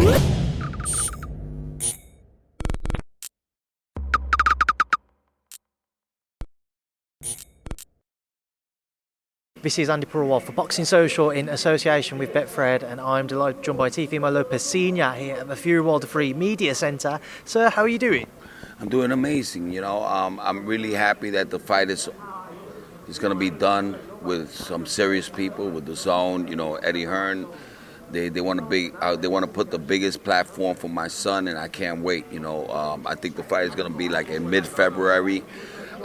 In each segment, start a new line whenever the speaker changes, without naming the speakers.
This is Andi Purewal for Boxing Social in association with Betfred, and I'm delighted joined by Teofimo Lopez Sr. here at the Purewal Free Media Centre. Sir, how are you doing?
I'm doing amazing. I'm really happy that the fight is going to be done with some serious people, with the Zone. Eddie Hearn. They want to put the biggest platform for my son, and I can't wait. I think the fight is going to be like in mid-February.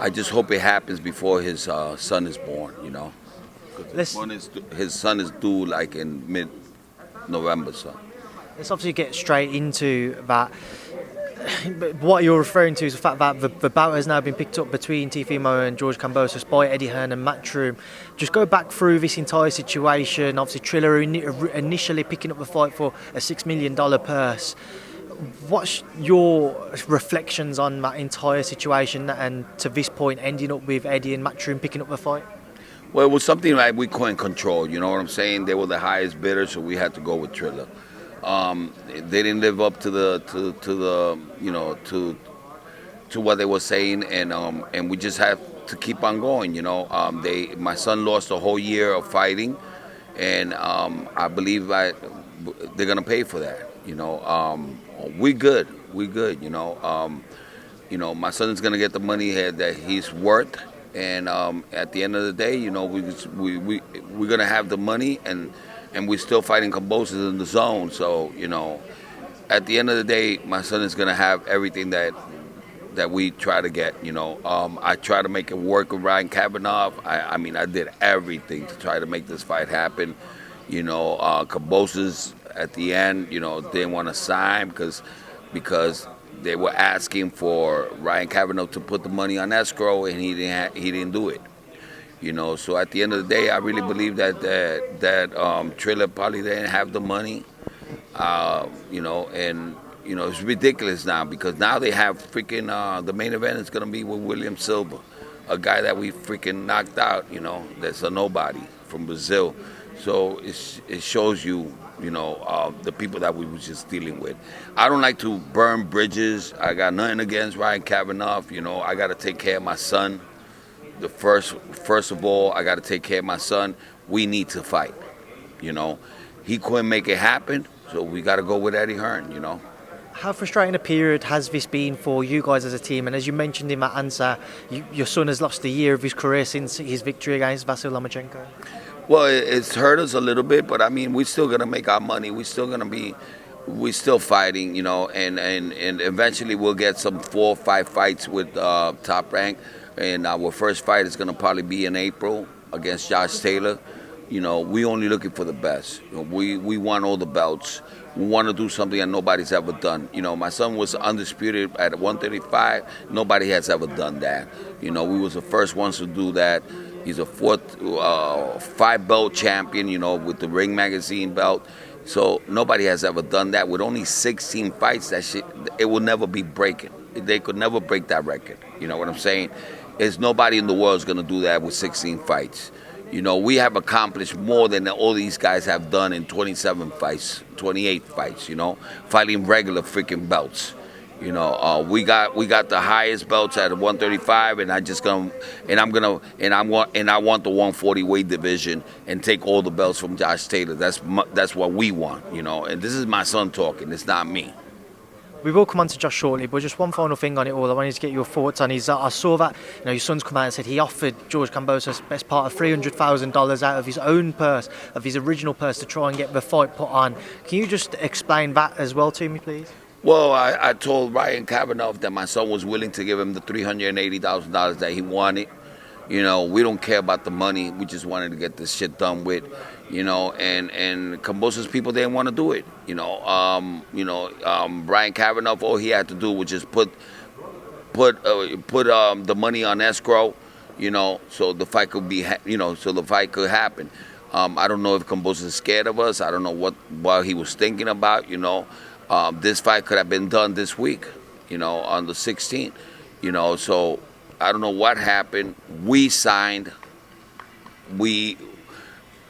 I just hope it happens before his son is born. His son is due like in mid-November. So
let's obviously get straight into that. What you're referring to is the fact that the bout has now been picked up between Teofimo and George Kambosos by Eddie Hearn and Matchroom. Just go back through this entire situation. Obviously, Triller initially picking up the fight for a $6 million purse. What's your reflections on that entire situation and to this point ending up with Eddie and Matchroom picking up the fight?
Well, it was something like we couldn't control. You know what I'm saying? They were the highest bidder, so we had to go with Triller. They didn't live up to what they were saying, and we just have to keep on going. My son lost a whole year of fighting, and I believe they're gonna pay for that. We good. My son's gonna get the money that he's worth. And at the end of the day, we're gonna have the money, and we're still fighting Kambosos in the Zone. So at the end of the day, my son is gonna have everything that we try to get. I try to make it work with Ryan Kavanaugh. I did everything to try to make this fight happen. Kambosos at the end, didn't want to sign because they were asking for Ryan Kavanaugh to put the money on escrow, and he didn't do it. So at the end of the day, I really believe that Triller probably didn't have the money. It's ridiculous now because now they have freaking the main event is gonna be with William Silva, a guy that we freaking knocked out. That's a nobody from Brazil. So it shows you. The people that we were just dealing with. I don't like to burn bridges. I got nothing against Ryan Kavanaugh. I got to take care of my son. First of all, I got to take care of my son. We need to fight. He couldn't make it happen, so we got to go with Eddie Hearn.
How frustrating a period has this been for you guys as a team? And as you mentioned in that answer, your son has lost a year of his career since his victory against Vasyl Lomachenko.
Well, it's hurt us a little bit, but we're still gonna make our money. We're still fighting, and eventually we'll get some 4 or 5 fights with Top Rank, and our first fight is gonna probably be in April against Josh Taylor. We only looking for the best. We want all the belts. We want to do something that nobody's ever done. My son was undisputed at 135. Nobody has ever done that. We was the first ones to do that. He's a 5-belt champion, with the Ring Magazine belt. So nobody has ever done that. With only 16 fights, it will never be breaking. They could never break that record. You know what I'm saying? There's nobody in the world is going to do that with 16 fights. We have accomplished more than all these guys have done in 27 fights, 28 fights, fighting regular freaking belts. We got the highest belts at 135, and I want the 140 weight division and take all the belts from Josh Taylor. That's what we want, And this is my son talking. It's not me.
We will come on to Josh shortly, but just one final thing on it all. I wanted to get your thoughts on is I saw that your son's come out and said he offered George Kambosos best part of $300,000 out of his own purse, of his original purse, to try and get the fight put on. Can you just explain that as well to me, please?
Well, I told Ryan Kavanaugh that my son was willing to give him the $380,000 that he wanted. We don't care about the money. We just wanted to get this shit done with, and Kambosos people didn't want to do it. Ryan Kavanaugh, all he had to do was just put the money on escrow, so the fight could be, so the fight could happen. I don't know if Kambosos is scared of us. I don't know what he was thinking about, This fight could have been done this week, on the 16th, so I don't know what happened. We signed.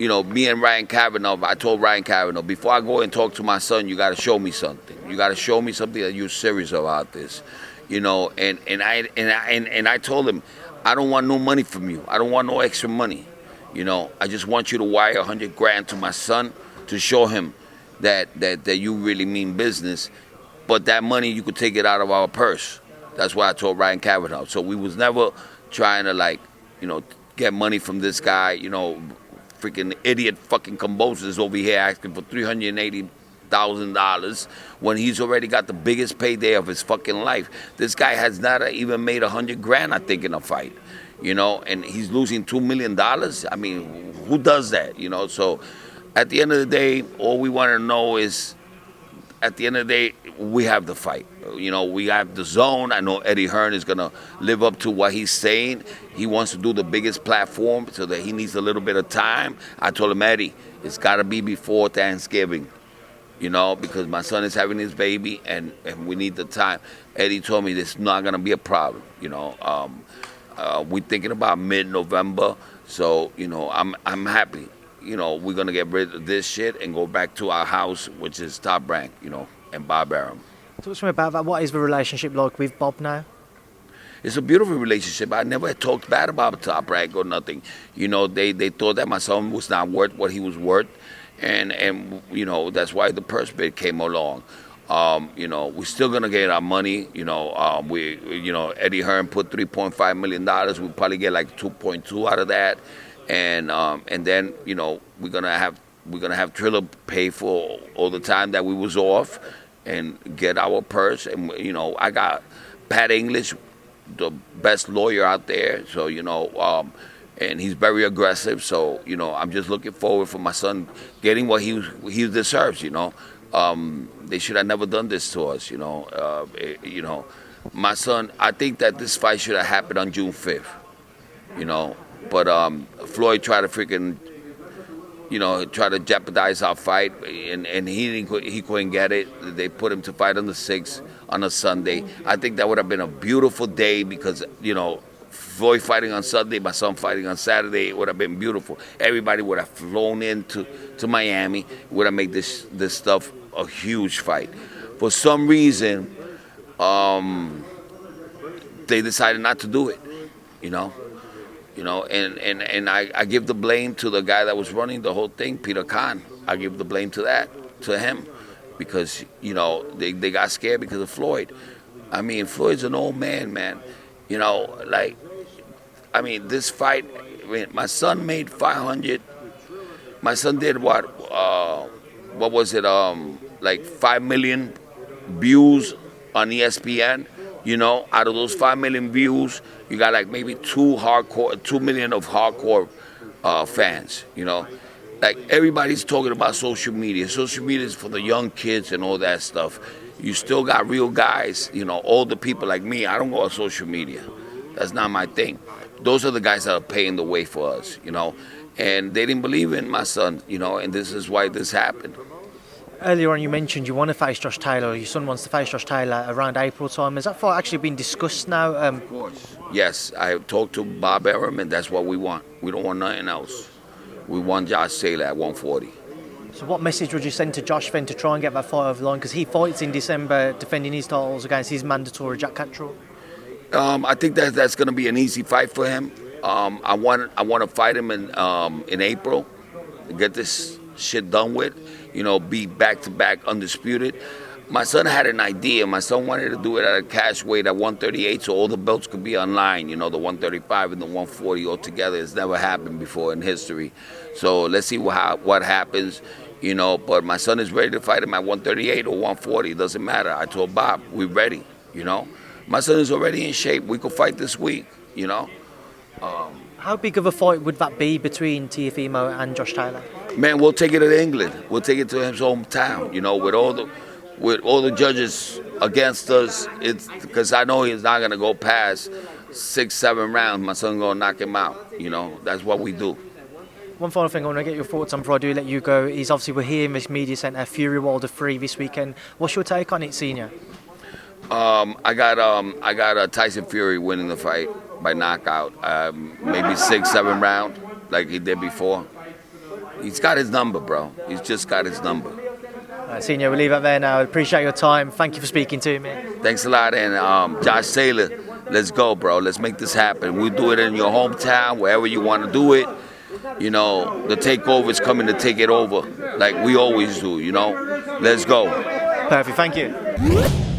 me and Ryan Kavanaugh, I told Ryan Kavanaugh, before I go and talk to my son, you got to show me something. You got to show me something that you're serious about this, and I told him, I don't want no money from you. I don't want no extra money. I just want you to wire $100,000 to my son to show him that you really mean business. But that money, you could take it out of our purse. That's what I told Ryan Kavanaugh. So we was never trying to get money from this guy. Freaking idiot fucking Kambosos over here asking for $380,000 when he's already got the biggest payday of his fucking life. This guy has not even made $100,000, I think, in a fight. And he's losing $2 million. I mean, who does that? So at the end of the day, all we want to know is, at the end of the day, we have the fight. We have the zone. I know Eddie Hearn is going to live up to what he's saying. He wants to do the biggest platform so that he needs a little bit of time. I told him, Eddie, it's got to be before Thanksgiving, because my son is having his baby and we need the time. Eddie told me this is not going to be a problem. We're thinking about mid-November, so, I'm happy. We're going to get rid of this shit and go back to our house, which is Top Rank, and Bob Arum.
Talk to me about that. What is the relationship like with Bob now?
It's a beautiful relationship. I never talked bad about Top Rank or nothing. They thought that my son was not worth what he was worth, and that's why the purse bid came along. We're still gonna get our money. Eddie Hearn put $3.5 million. We'll probably get like 2.2 out of that. And then we're gonna have Triller pay for all the time that we was off and get our purse. And I got Pat English, the best lawyer out there. So and he's very aggressive. So I'm just looking forward for my son getting what he deserves. They should have never done this to us. My son. I think that this fight should have happened on June 5th. But Floyd tried to freaking, try to jeopardize our fight, and he couldn't get it. They put him to fight on the 6th on a Sunday. I think that would have been a beautiful day because, Floyd fighting on Sunday, my son fighting on Saturday, it would have been beautiful. Everybody would have flown into Miami, would have made this stuff a huge fight. For some reason, they decided not to do it, and I give the blame to the guy that was running the whole thing, Peter Khan. I give the blame to him, because, they got scared because of Floyd. I mean, Floyd's an old man. This fight, my son made 500. My son did what was it, 5 million views on ESPN. Out of those 5 million views, you got like maybe 2 million of hardcore fans. Everybody's talking about social media. Social media is for the young kids and all that stuff. You still got real guys, older people like me. I don't go on social media. That's not my thing. Those are the guys that are paying the way for us, And they didn't believe in my son, and this is why this happened.
Earlier on, you mentioned you want to face Josh Taylor. Your son wants to face Josh Taylor around April time. Has that fight actually been discussed now?
Of course. Yes, I have talked to Bob Arum, and that's what we want. We don't want nothing else. We want Josh Taylor at 140.
So what message would you send to Josh then to try and get that fight over the line? Because he fights in December defending his titles against his mandatory Jack Catterall.
I think that's going to be an easy fight for him. I want to fight him in April, get this shit done with. Be back-to-back undisputed. My son had an idea. My son wanted to do it at a cash weight at 138, so all the belts could be online. The 135 and the 140 all together. It's never happened before in history. So let's see what happens. But my son is ready to fight him at 138 or 140. It doesn't matter. I told Bob, we're ready. My son is already in shape. We could fight this week.
How big of a fight would that be between Teofimo and Josh Taylor?
Man, we'll take it to England. We'll take it to his hometown. With all the judges against us, it's because I know he's not gonna go past 6-7 rounds. My son's gonna knock him out. That's what we do.
One final thing I want to get your thoughts on before I do let you go is obviously we're here in this media centre, Fury Wilder 3 this weekend. What's your take on it, Senior?
I got Tyson Fury winning the fight by knockout, maybe 6-7 round like he did before. He's got his number, bro. He's just got his number.
Senior, we'll leave it there now. Appreciate your time. Thank you for speaking to me.
Thanks a lot. And Josh Saylor, let's go, bro. Let's make this happen. We'll do it in your hometown, wherever you want to do it. You know, the takeover is coming to take it over like we always do, you know. Let's go.
Perfect. Thank you.